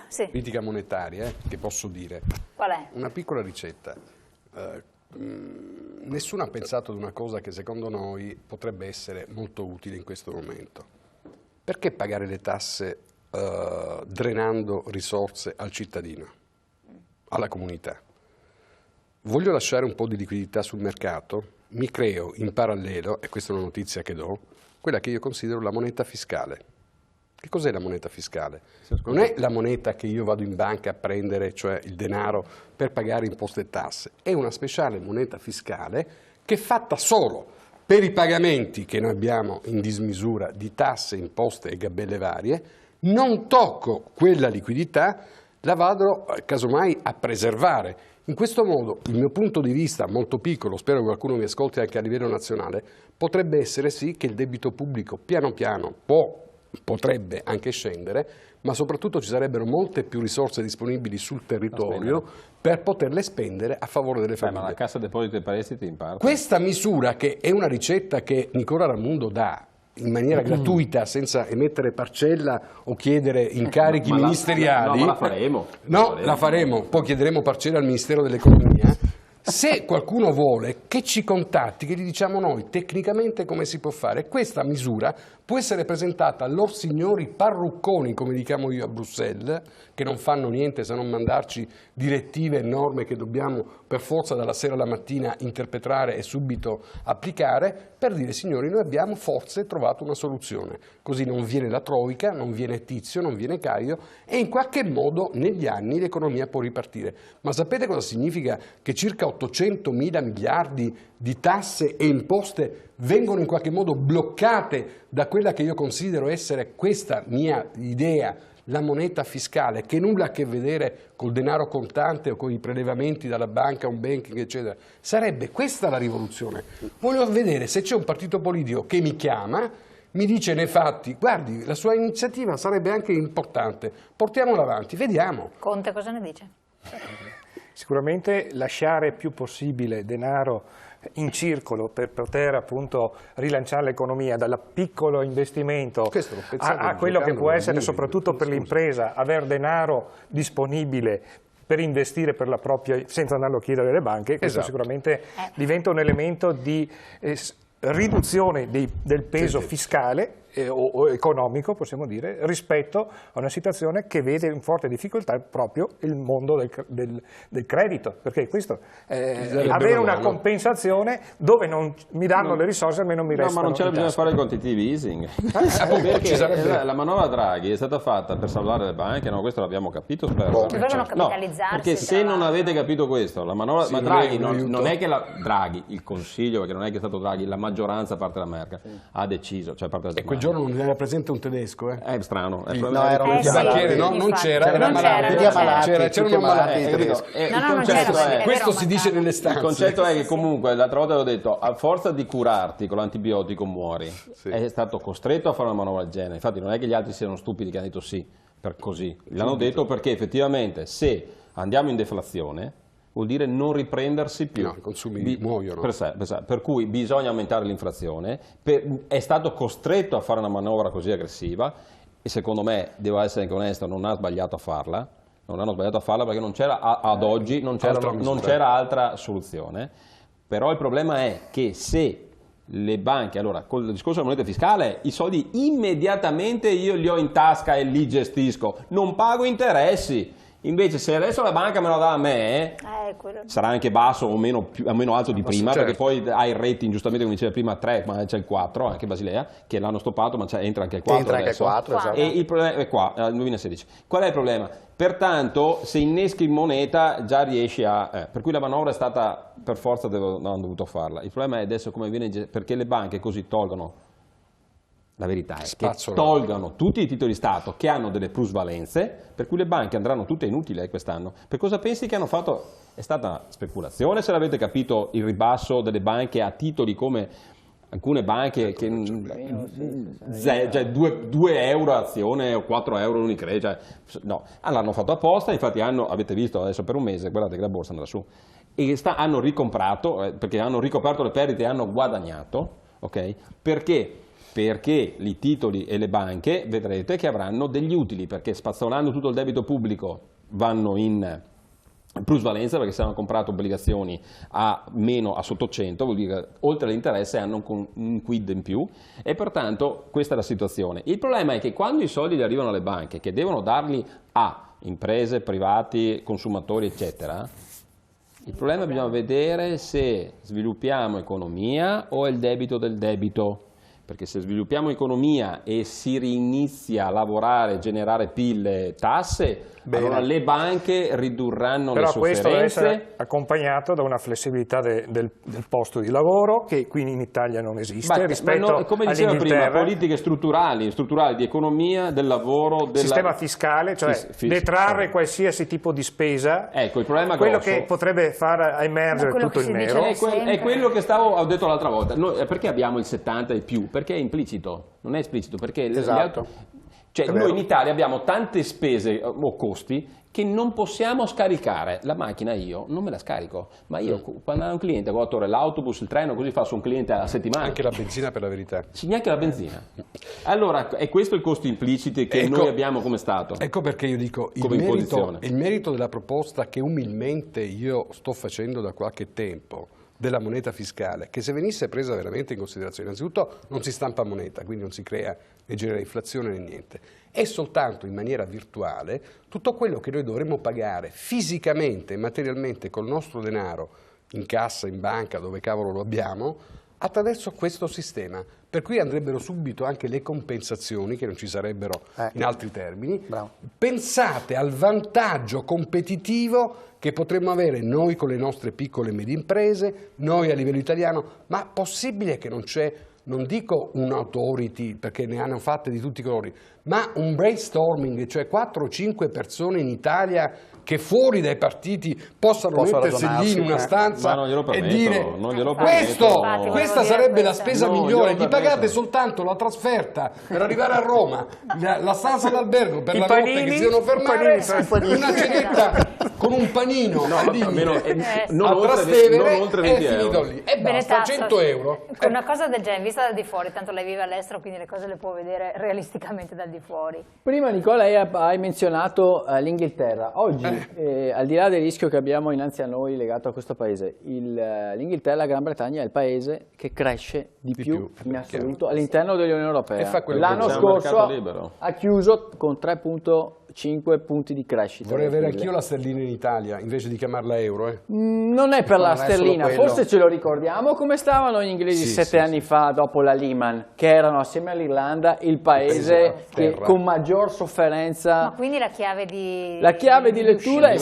Sì. Politica monetaria, che posso dire. Qual è? Una piccola ricetta. Nessuno ha pensato ad una cosa che secondo noi potrebbe essere molto utile in questo momento. Perché pagare le tasse drenando risorse al cittadino, alla comunità? Voglio lasciare un po' di liquidità sul mercato, mi creo in parallelo, e questa è una notizia che do, quella che io considero la moneta fiscale. Che cos'è la moneta fiscale? Non è la moneta che io vado in banca a prendere, cioè il denaro per pagare imposte e tasse, è una speciale moneta fiscale che è fatta solo per i pagamenti che noi abbiamo in dismisura di tasse, imposte e gabelle varie. Non tocco quella liquidità, la vado casomai a preservare. In questo modo il mio punto di vista molto piccolo, spero che qualcuno mi ascolti anche a livello nazionale, potrebbe essere sì che il debito pubblico piano piano potrebbe anche scendere, ma soprattutto ci sarebbero molte più risorse disponibili sul territorio per poterle spendere a favore delle famiglie. Ma la Cassa Depositi e Prestiti in parte. Questa misura, che è una ricetta che Nicola Ramundo dà in maniera gratuita, senza emettere parcella o chiedere incarichi ministeriali. No, ma la faremo. No, la faremo, poi chiederemo parcella al Ministero dell'Economia. Se qualcuno vuole che ci contatti, che gli diciamo noi tecnicamente come si può fare. Questa misura può essere presentata a lor signori parrucconi, come li chiamo io a Bruxelles, che non fanno niente se non mandarci direttive e norme che dobbiamo per forza dalla sera alla mattina interpretare e subito applicare, per dire signori noi abbiamo forse trovato una soluzione. Così non viene la Troica, non viene Tizio, non viene Caio e in qualche modo negli anni l'economia può ripartire. Ma sapete cosa significa? Che circa 800 mila miliardi di tasse e imposte vengono in qualche modo bloccate da quella che io considero essere questa mia idea, la moneta fiscale, che nulla ha a che vedere col denaro contante o con i prelevamenti dalla banca, un banking, eccetera. Sarebbe questa la rivoluzione. Voglio vedere se c'è un partito politico che mi chiama, mi dice nei fatti, guardi, la sua iniziativa sarebbe anche importante, portiamola avanti, vediamo. Conte cosa ne dice? Sicuramente lasciare più possibile denaro in circolo per poter appunto rilanciare l'economia, dal piccolo investimento a quello che può essere soprattutto per l'impresa, avere denaro disponibile per investire per la propria, senza andarlo a chiedere alle banche, questo sicuramente diventa un elemento di riduzione del peso fiscale o economico, possiamo dire, rispetto a una situazione che vede in forte difficoltà proprio il mondo del credito, perché questo avere una compensazione dove non mi danno le risorse almeno mi restano. No, ma non c'era bisogno di fare il quantitative easing, perché la manovra Draghi è stata fatta per salvare le banche, no, questo l'abbiamo capito. Dovevano capitalizzarsi. Perché se non avete capito questo, la manovra Draghi non è che Draghi, il Consiglio, perché non è che è stato Draghi, la maggioranza a parte della Merkel ha deciso, cioè a parte della quel giorno non era presente un tedesco, eh? È strano. No, era un banchiere, no, non c'era, era malato. C'erano malati. Questo si dice nelle stanze. Il concetto è che comunque, l'altra volta avevo detto, a forza di curarti con l'antibiotico muori. È stato costretto a fare una manovra del genere. Infatti non è che gli altri siano stupidi che hanno detto sì, per così. L'hanno detto perché effettivamente se andiamo in deflazione vuol dire non riprendersi più. No, i consumi muoiono. Per cui bisogna aumentare l'inflazione, è stato costretto a fare una manovra così aggressiva e secondo me, devo essere anche onesto, non ha sbagliato a farla, non hanno sbagliato a farla perché non c'era ad oggi non c'era altra soluzione, però il problema è che se le banche, allora col discorso della moneta fiscale, i soldi immediatamente io li ho in tasca e li gestisco, non pago interessi. Invece se adesso la banca me lo dà a me, sarà anche basso o meno alto di prima, perché poi hai il rating, giustamente come diceva prima, 3, ma c'è il 4, anche Basilea, che l'hanno stoppato, ma entra anche il 4 entra adesso. Anche il 4, esatto. E il problema è qua, nel 2016. Qual è il problema? Pertanto, se inneschi in moneta già riesci a... per cui la manovra è stata, per forza hanno dovuto farla. Il problema è adesso come viene, perché le banche così tolgono. La verità è che tolgono tutti i titoli di Stato che hanno delle plusvalenze, per cui le banche andranno tutte inutili quest'anno. Per cosa pensi che hanno fatto? È stata speculazione, se l'avete capito, il ribasso delle banche a titoli come alcune banche che cioè 2 euro azione o 4 euro l'Unicredit, cioè, no, l'hanno fatto apposta, infatti avete visto adesso per un mese, guardate che la borsa andrà su, e hanno ricomprato, perché hanno ricoperto le perdite e hanno guadagnato, ok? Perché perché i titoli e le banche vedrete che avranno degli utili, perché spazzolando tutto il debito pubblico vanno in plusvalenza, perché se hanno comprato obbligazioni a meno, a sotto 100, vuol dire che oltre all'interesse hanno un quid in più, e pertanto questa è la situazione. Il problema è che quando i soldi arrivano alle banche, che devono darli a imprese, privati, consumatori, eccetera, il problema bisogna vedere se sviluppiamo economia o è il debito del debito. Perché se sviluppiamo economia e si rinizia a lavorare, generare PIL e tasse, allora le banche ridurranno le sofferenze. Però questo deve essere accompagnato da una flessibilità del posto di lavoro, che qui in Italia non esiste rispetto come diceva prima, politiche strutturali di economia, del lavoro, sistema fiscale, cioè detrarre qualsiasi tipo di spesa. Ecco, il problema quello che potrebbe far emergere tutto il nero. È quello che ho detto l'altra volta. Perché abbiamo il 70 e più? Perché è implicito, non è esplicito, perché noi in Italia abbiamo tante spese o costi che non possiamo scaricare. La macchina io non me la scarico, ma io quando ho un cliente, 4 ore, l'autobus, il treno, così faccio un cliente alla settimana. Anche la benzina, per la verità. Sì, neanche la benzina. Allora, è questo il costo impliciti che noi abbiamo come Stato. Ecco perché io dico, il merito della proposta che umilmente io sto facendo da qualche tempo, della moneta fiscale, che se venisse presa veramente in considerazione, innanzitutto non si stampa moneta, quindi non si crea né genera inflazione né niente, è soltanto in maniera virtuale tutto quello che noi dovremmo pagare fisicamente e materialmente col nostro denaro, in cassa, in banca, dove cavolo lo abbiamo, attraverso questo sistema, per cui andrebbero subito anche le compensazioni, che non ci sarebbero in altri termini. Bravo. Pensate al vantaggio competitivo che potremmo avere noi con le nostre piccole e medie imprese, noi a livello italiano, ma possibile che non c'è, non dico un'autority, perché ne hanno fatte di tutti i colori, ma un brainstorming, cioè 4 o 5 persone in Italia che fuori dai partiti possano mettersi lì in una stanza e dire questa sarebbe la spesa migliore, gli pagate soltanto la trasferta per arrivare a Roma, la stanza d'albergo per la notte che si devono fermare, una cenetta con un panino a Trastevere e finito lì e basta, 100 euro. Una cosa del genere, vista dal di fuori, tanto lei vive all'estero, quindi le cose le può vedere realisticamente dal di fuori. Prima Nicola hai menzionato l'Inghilterra. Oggi, al di là del rischio che abbiamo innanzi a noi legato a questo paese, l'Inghilterra, la Gran Bretagna è il paese che cresce di più in assoluto all'interno dell'Unione Europea. L'anno scorso ha chiuso con 3,5 punti di crescita. Vorrei avere anch'io la sterlina in Italia invece di chiamarla euro. Non è per la sterlina, forse ce lo ricordiamo come stavano gli inglesi 7 anni fa dopo la Lehman, che erano assieme all'Irlanda il paese con maggior sofferenza. Ma quindi la chiave di lettura è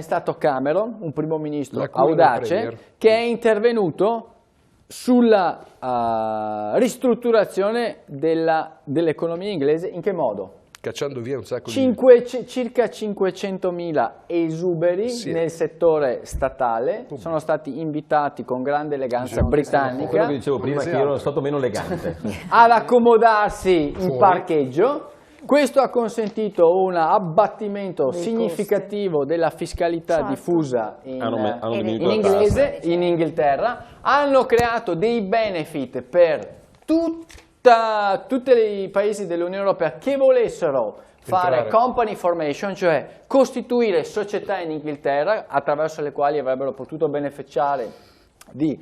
stato Cameron, un primo ministro audace, che è intervenuto sulla ristrutturazione dell'economia inglese. In che modo? Cacciando via un sacco circa 500.000 esuberi nel settore statale sono stati invitati con grande eleganza britannica, quello che dicevo prima, che io ero stato meno elegante, ad accomodarsi in parcheggio. Questo ha consentito un abbattimento significativo della fiscalità diffusa in Inghilterra. Hanno creato dei benefit per tutti i paesi dell'Unione Europea che volessero fare company formation, cioè costituire società in Inghilterra attraverso le quali avrebbero potuto beneficiare di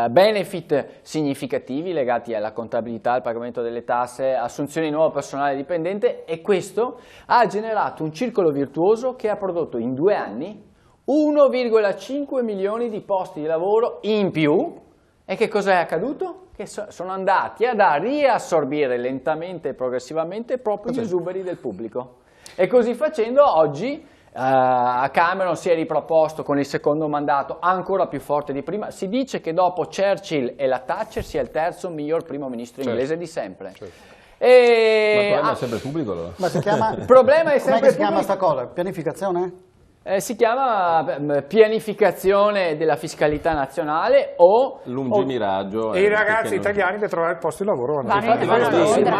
benefit significativi legati alla contabilità, al pagamento delle tasse, assunzioni di nuovo personale dipendente, e questo ha generato un circolo virtuoso che ha prodotto in 2 anni 1,5 milioni di posti di lavoro in più. E che cosa è accaduto? Che sono andati a riassorbire lentamente e progressivamente proprio gli esuberi del pubblico. E così facendo oggi Cameron si è riproposto con il secondo mandato ancora più forte di prima. Si dice che dopo Churchill e la Thatcher sia il terzo miglior primo ministro inglese di sempre. Ma il problema è sempre pubblico, allora. Ma si chiama, il problema è sempre come si chiama sta cosa? Pianificazione? Si chiama pianificazione della fiscalità nazionale o lungemiraggio. E i ragazzi italiani per trovare il posto di lavoro ma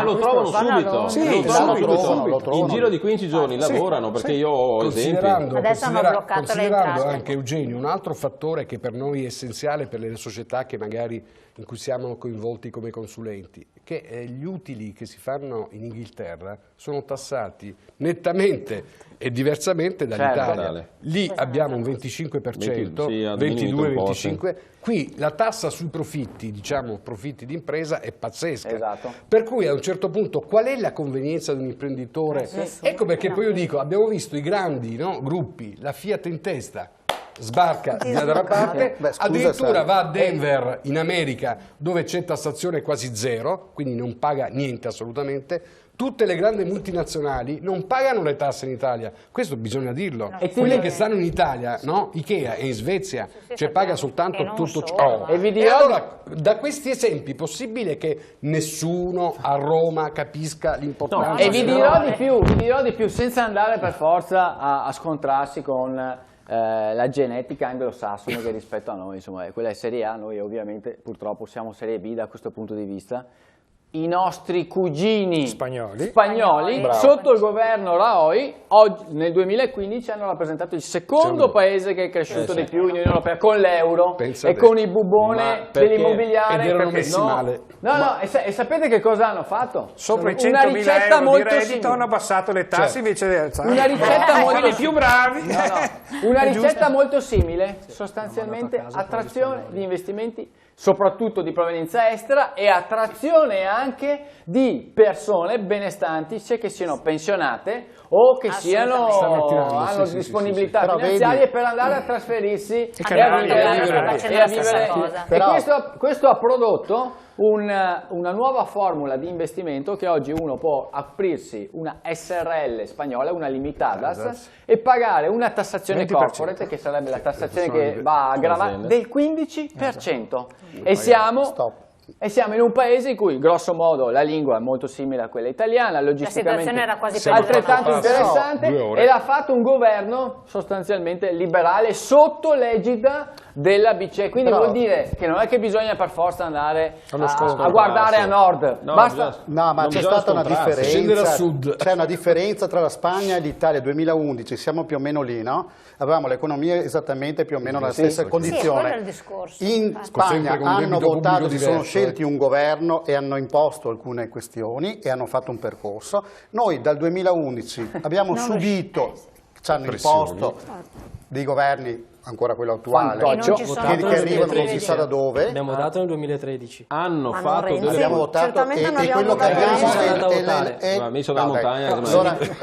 lo trovano subito. In giro di 15 giorni lavorano, perché io ho esempi. Adesso hanno bloccato le entrate. Anche Eugenio, un altro fattore che per noi è essenziale, per le società che magari in cui siamo coinvolti come consulenti, che gli utili che si fanno in Inghilterra sono tassati nettamente e diversamente dall'Italia. Certo. Lì abbiamo un 25%, sì, ha 22-25%. Qui la tassa sui profitti, diciamo profitti d'impresa, è pazzesca. Esatto. Per cui a un certo punto qual è la convenienza di un imprenditore? Ecco perché poi io dico, abbiamo visto i grandi gruppi, la Fiat in testa, sbarca da una parte, addirittura va a Denver in America dove c'è tassazione quasi zero, quindi non paga niente assolutamente. Tutte le grandi multinazionali non pagano le tasse in Italia, questo bisogna dirlo. E quelli che stanno in Italia, no? Ikea è in Svezia, cioè paga soltanto tutto ciò. E allora, da questi esempi, possibile che nessuno a Roma capisca l'importanza? E vi dirò di più, senza andare per forza a scontrarsi con la genetica anglosassone che rispetto a noi, insomma, quella è Serie A, noi ovviamente purtroppo siamo Serie B da questo punto di vista. I nostri cugini spagnoli sotto il governo Rajoy oggi, nel 2015 hanno rappresentato il secondo paese che è cresciuto di più in Unione Europea con l'euro e con i bubone dell'immobiliare. Ed erano messi male. E sapete che cosa hanno fatto? Sopra i 100.000 euro di reddito hanno abbassato le tasse invece di alzare. Una ricetta molto più bravi. Una ricetta molto simile, sostanzialmente attrazione di investimenti soprattutto di provenienza estera e attrazione anche di persone benestanti, sia che siano pensionate o che hanno disponibilità finanziarie per andare a trasferirsi e a vivere. E questo ha prodotto una nuova formula di investimento che oggi uno può aprirsi una SRL spagnola, una limitadas, e pagare una tassazione corporate, che sarebbe la tassazione che va a gravare, del 15%. E siamo in un paese in cui, grosso modo, la lingua è molto simile a quella italiana, logisticamente era quasi altrettanto interessante, e l'ha fatto un governo sostanzialmente liberale sotto l'egida della BCE. Quindi vuol dire che non è che bisogna per forza andare a guardare a nord. Ma c'è stata una differenza. Scendere a sud. C'è una differenza tra la Spagna e l'Italia. 2011, siamo più o meno lì, no? Avevamo l'economia esattamente più o meno nella stessa condizione. In Spagna hanno votato, si sono scelti un governo e hanno imposto alcune questioni e hanno fatto un percorso. Noi dal 2011 abbiamo subito, ci hanno imposto dei governi, ancora quello attuale, che arrivano non si sa da dove. Abbiamo votato nel 2013. Hanno fatto abbiamo votato e quello che abbiamo mi sono da montagna.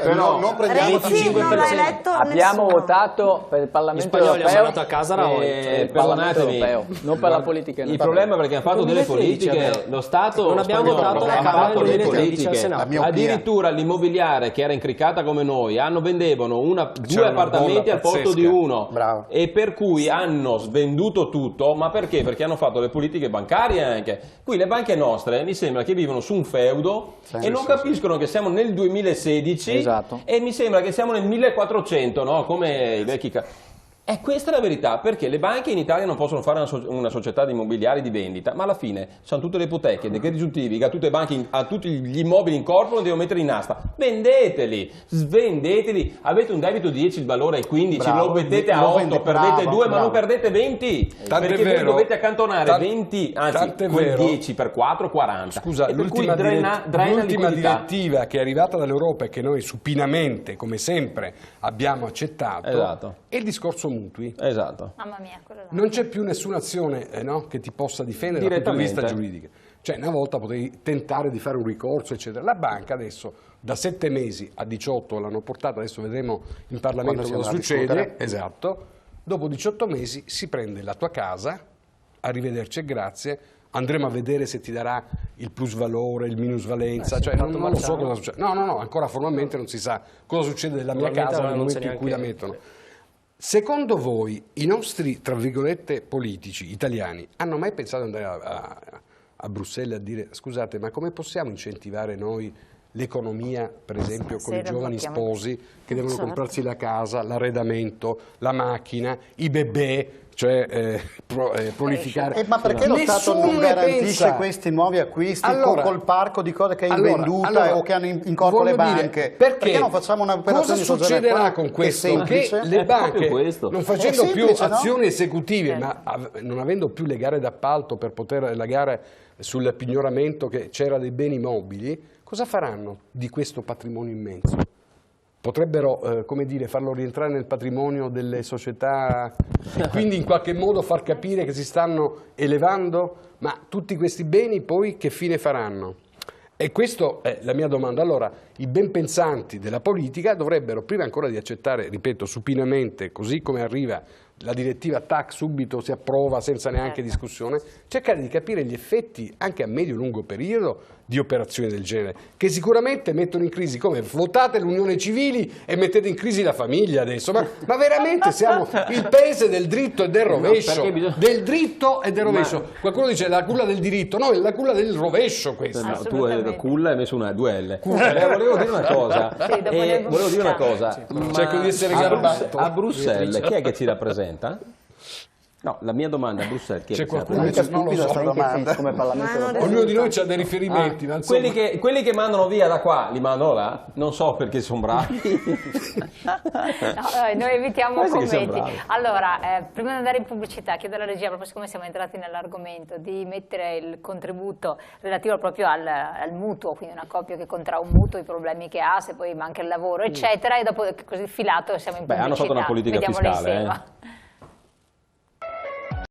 Però non prendiamo il 5%. Abbiamo votato per il Parlamento europeo. Hanno mandato a casa perdonatemi, non per la politica. Il problema è perché hanno fatto delle politiche, lo Stato non abbiamo votato ha fatto delle 2013 al politiche, Senato. addirittura l'immobiliare che era incriccata come noi, vendevano due appartamenti al posto di uno. Bravo. E per cui hanno svenduto tutto, ma perché? Perché hanno fatto le politiche bancarie anche. Qui le banche nostre mi sembra che vivono su un feudo e non capiscono che siamo nel 2016 e mi sembra che siamo nel 1400, no? Come i vecchi... E questa è la verità, perché le banche in Italia non possono fare una società di immobiliari di vendita, ma alla fine sono tutte le ipoteche, decreti esecutivi, che a tutte le banche, a tutti gli immobili incorporano, devono mettere in asta. Vendeteli, svendeteli, avete un debito di 10, il valore è 15, lo mettete a 8, perdete 2, ma non perdete 20, perché voi dovete accantonare 20, anzi quel 10 per 4, 40. Scusa, l'ultima direttiva che è arrivata dall'Europa e che noi supinamente, come sempre, abbiamo accettato, è il discorso mutui. Mamma mia, non c'è più nessuna azione che ti possa difendere dal punto di vista giuridico. Cioè, una volta potevi tentare di fare un ricorso, eccetera. La banca adesso da 7 mesi a 18 l'hanno portata, adesso vedremo in Parlamento cosa succede. Dopo 18 mesi si prende la tua casa, arrivederci e grazie. Andremo a vedere se ti darà il plusvalore, il minusvalenza, cioè non lo so cosa succede. No, ancora formalmente non si sa cosa succede della mia casa nel momento in cui la mettono. Secondo voi i nostri, tra virgolette, politici italiani hanno mai pensato di andare a Bruxelles a dire scusate, ma come possiamo incentivare noi l'economia, per esempio, con i giovani sposi che devono comprarsi la casa, l'arredamento, la macchina, i bebè? cioè prolificare. Ma perché lo Stato non garantisce questi nuovi acquisti col parco di cose che è invenduta o che hanno in corpo le banche? Perché non facciamo un'operazione cosa succederà con questo? Che le banche, non facendo più azioni esecutive, ma non avendo più le gare d'appalto per poter la gara sul pignoramento che c'era dei beni mobili, cosa faranno di questo patrimonio immenso? Potrebbero, come dire, farlo rientrare nel patrimonio delle società e quindi in qualche modo far capire che si stanno elevando, ma tutti questi beni poi che fine faranno? E questa è la mia domanda. Allora, i ben pensanti della politica dovrebbero, prima ancora di accettare, ripeto, supinamente, così come arriva la direttiva TAC, subito si approva senza neanche discussione, cercare di capire gli effetti anche a medio-lungo periodo di operazioni del genere, che sicuramente mettono in crisi, come votate l'unione civili e mettete in crisi la famiglia adesso, ma veramente siamo il paese del dritto e del rovescio, del dritto e del rovescio. Qualcuno dice la culla del diritto, no, è la culla del rovescio questa. No, tu culla hai messo una 2L. Volevo dire una cosa, cerco di essere garbato. A Bruxelles chi è che ci rappresenta? No, la mia domanda a Bruxelles chi è? C'è qualcuno che non lo so, domanda. Come Parlamento ognuno di noi ha dei riferimenti. Ma quelli che mandano via da qua li mandano là, non so perché sono bravi. Noi evitiamo commenti. Allora, prima di andare in pubblicità, chiedo alla regia, proprio siccome siamo entrati nell'argomento, di mettere il contributo relativo proprio al mutuo, quindi una coppia che contrae un mutuo, i problemi che ha, se poi manca il lavoro, eccetera, e dopo così filato siamo in pubblicità. Hanno fatto una politica Vediamola fiscale. insieme.